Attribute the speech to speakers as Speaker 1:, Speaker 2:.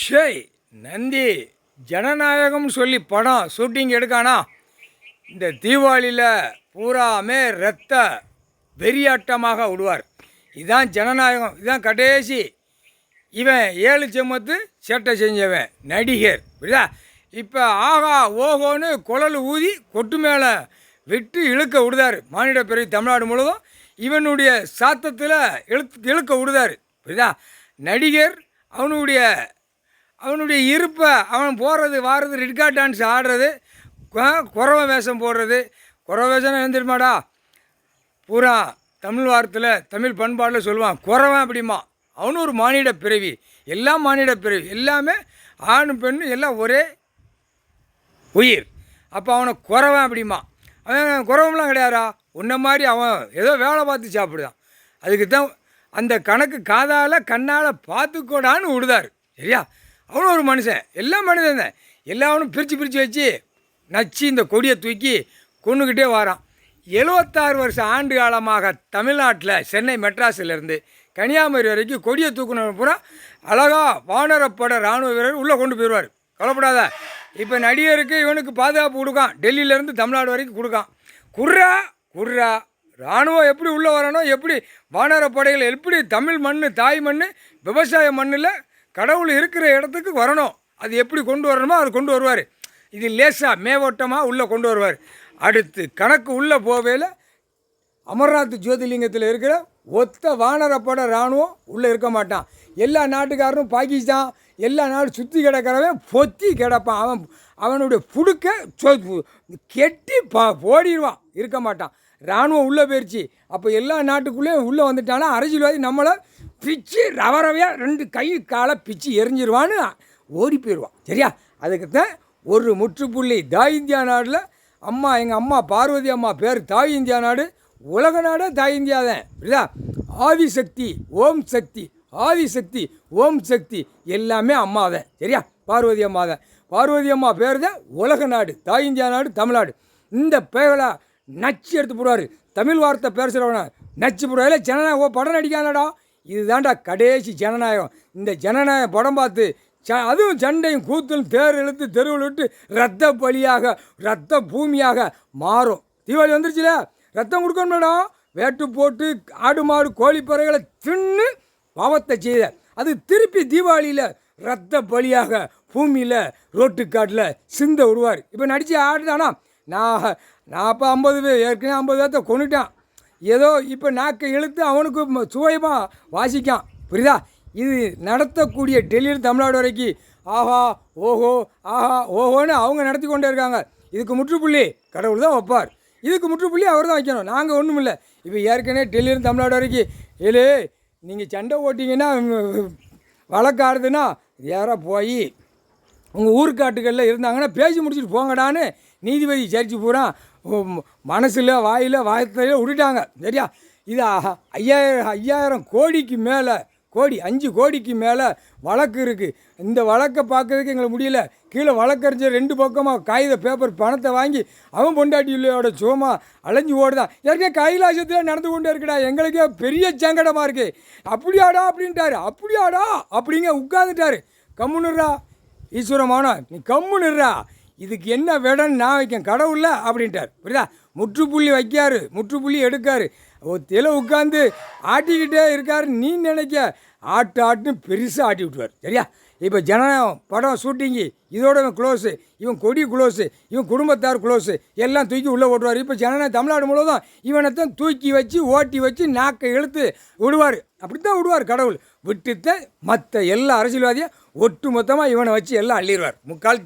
Speaker 1: ஷேய் நந்தி ஜனநாயகம்னு சொல்லி படம் ஷூட்டிங் எடுக்கானா இந்த தீபாவளியில் பூராமே ரத்த வெறியாட்டமாக விடுவார். இதுதான் ஜனநாயகம், இதுதான் கடைசி. இவன் 7 ஜென்மத்து சேட்டை செஞ்சவன் நடிகர், புரியுதா? இப்போ ஆகா ஓஹோன்னு குழல் ஊதி கொட்டு மேலே விட்டு இழுக்க விடுதார். மானிட பிறவி தமிழ்நாடு முழுவதும் இவனுடைய சாத்தத்தில் இழுக்க விடுதார், புரியுதா? நடிகர் அவனுடைய இருப்பை, அவன் போகிறது வாடுறது, ரெட்கா டான்ஸ் ஆடுறது, குறவை வேஷம் போடுறது. குறவை வேஷம் எழுந்திருமாடா, பூரா தமிழ் வாரத்தில் தமிழ் பண்பாடில் சொல்லுவான் குறவன் அப்படிமா. அவனும் ஒரு மானிட பிறவி, எல்லாம் மானிட பிறவி, எல்லாமே ஆண் பெண் எல்லாம் ஒரே உயிர். அப்போ அவனை குறவன் அப்படிமா. அவன் குறவம்லாம் கிடையாதா, உன்ன மாதிரி அவன் ஏதோ வேலை பார்த்து சாப்பிடுதான். அதுக்கு தான் அந்த கணக்கு காதால் கண்ணால் பார்த்துக்கோடான்னு விடுதார், சரியா? அவனும் ஒரு மனுஷன், எல்லாம் மனிதன் தான். எல்லாவனும் பிரித்து வச்சு நச்சு இந்த கொடியை தூக்கி கொண்டுக்கிட்டே வரான். 76 வருஷம் ஆண்டு காலமாக தமிழ்நாட்டில் சென்னை மெட்ராஸிலேருந்து கன்னியாகுமரி வரைக்கும் கொடியை தூக்கணும் பூரா அழகாக வானரப்பட இராணுவ வீரர் உள்ளே கொண்டு போயிடுவார். கவலைப்படாத. இப்போ நடிகருக்கு இவனுக்கு பாதுகாப்பு கொடுக்கான், டெல்லியிலேருந்து தமிழ்நாடு வரைக்கும் கொடுக்கான். குர்ரா இராணுவம் எப்படி உள்ளே வரணும், எப்படி வானரப்படைகள் எப்படி தமிழ் மண் தாய் மண் விவசாய மண்ணில் கடவுள் இருக்கிற இடத்துக்கு வரணும், அது எப்படி கொண்டு வரணுமோ அது கொண்டு வருவார். இது லேசாக மேவோட்டமாக உள்ளே கொண்டு வருவார். அடுத்து கணக்கு உள்ளே போவேல அமர்நாத் ஜோதிலிங்கத்தில் இருக்கிற ஒத்த வானரப்பட இராணுவம் உள்ளே இருக்க மாட்டான். எல்லா நாட்டுக்காரனும் பாகிஸ்தான் எல்லா நாடும் சுற்றி கிடக்கிறவன் பொத்தி கிடப்பான். அவனுடைய புடுக்க கெட்டி ஓடிடுவான், இருக்க மாட்டான். இராணுவம் உள்ளே போயிடுச்சு. அப்போ எல்லா நாட்டுக்குள்ளேயும் உள்ளே வந்துட்டானா அரசியல்வாதி நம்மளை பிச்சு ரவரவையாக 2 கை காலை பிச்சு எரிஞ்சிருவான்னு ஓடி போயிடுவான், சரியா? அதுக்குத்தான் ஒரு முற்றுப்புள்ளி. தாய் இந்தியா நாடில் எங்கள் அம்மா பார்வதி அம்மா பேர் தாய் இந்தியா நாடு, உலக நாடே தாய் இந்தியா தான், புரியுதா? ஆதிசக்தி ஓம் சக்தி, ஆதிசக்தி ஓம் சக்தி எல்லாமே அம்மா தான், சரியா? பார்வதி அம்மா தான். பார்வதி அம்மா பேர் தான் உலக நாடு, தாய் இந்தியா நாடு தமிழ்நாடு. இந்த பேகலா நச்சு எடுத்து போடுவார். தமிழ் வார்த்தை பேசுகிறவன நச்சு போடுவார். ஜனநாயகம் படம் நடிக்காதடா, இதுதான்டா கடைசி ஜனநாயகம். இந்த ஜனநாயக படம் பார்த்து அதுவும் சண்டையும் கூத்தும் தேர் இழுத்து தெருவில் விட்டு ரத்த பலியாக ரத்த பூமியாக மாறும். தீபாவளி வந்துருச்சுல, ரத்தம் கொடுக்கணும்டா. வேட்டு போட்டு ஆடு மாடு கோழி பறவைகளை தின்னு பாவத்தை செய்த அது திருப்பி தீபாவளியில் ரத்த பலியாக பூமியில் ரோட்டுக்காட்டில் சிந்த விடுவார். இப்போ நடித்து ஆடுதானா? நான் அப்போ 50 பேர் ஏற்கனவே 50 பேர்த்த கொண்டுட்டான். ஏதோ இப்போ நாக்கை இழுத்து அவனுக்கு சுவையமாக வாசிக்கான், புரியுதா? இது நடத்தக்கூடிய டெல்லியில் தமிழ்நாடு வரைக்கும் ஆஹா ஓஹோன்னு அவங்க நடத்தி கொண்டே இருக்காங்க. இதுக்கு முற்றுப்புள்ளி கடவுள் தான் வைப்பார். இதுக்கு முற்றுப்புள்ளி அவர் தான் வைக்கணும், நாங்கள் ஒன்றும் இல்லை. இப்போ ஏற்கனவே டெல்லியில் தமிழ்நாடு வரைக்கும் நீங்கள் சண்டை ஓட்டிங்கன்னா வழக்காடுதுன்னா யாராக போய் உங்கள் ஊருக்காட்டுகளில் இருந்தாங்கன்னா பேசி முடிச்சுட்டு போங்கடான்னு நீதிபதி சர்ச்சு பூரா மனசில் வாயத்தில் விட்டுட்டாங்க, சரியா? இது 5000 கோடிக்கு மேலே 5 கோடிக்கு மேலே வழக்கு இருக்குது. இந்த வழக்கை பார்க்கறதுக்கு எங்களுக்கு முடியல. கீழே வழக்கறிஞர் 2 பக்கமாக காகித பேப்பர் பணத்தை வாங்கி அவன் பொண்டாட்டியோட சுகமாக அலைஞ்சு ஓடுதான். ஏற்கனவே கைலாசத்தில் நடந்து கொண்டே இருக்குடா, எங்களுக்கே பெரிய சங்கடமாக இருக்குது. அப்படியாடா அப்படின்ட்டாரு. அப்படியாடா அப்படிங்க உட்காந்துட்டாரு. கம்முன்னுறா ஈஸ்வரமான நீ கம்முன்னுறா, இதுக்கு என்ன வேடன்னு நான் வைக்கேன் கடவுளில் அப்படின்ட்டார், புரியுதா? முற்றுப்புள்ளி வைக்காரு, முற்றுப்புள்ளி எடுக்காரு. ஒத்தியில் உட்காந்து ஆட்டிக்கிட்டே இருக்காரு. நீ நினைக்க ஆட்டுன்னு பெருசாக ஆட்டி விட்டுவார், சரியா? இப்போ ஜனநாயகம் படம் ஷூட்டிங்கு இதோட இவன் க்ளோஸு, இவன் கொடி க்ளோஸு, இவன் குடும்பத்தார் க்ளோஸு, எல்லாம் தூக்கி உள்ளே ஓட்டுவார். இப்போ ஜனநாயகம் தமிழ்நாடு முழுவதும் இவனைத்தான் தூக்கி வச்சு ஓட்டி வச்சு நாக்கை இழுத்து விடுவார். அப்படித்தான் விடுவார் கடவுள். விட்டுத்தான் மற்ற எல்லா அரசியல்வாதியும் ஒட்டு மொத்தமாக இவனை வச்சு எல்லாம் அள்ளிடுவார். முக்கால்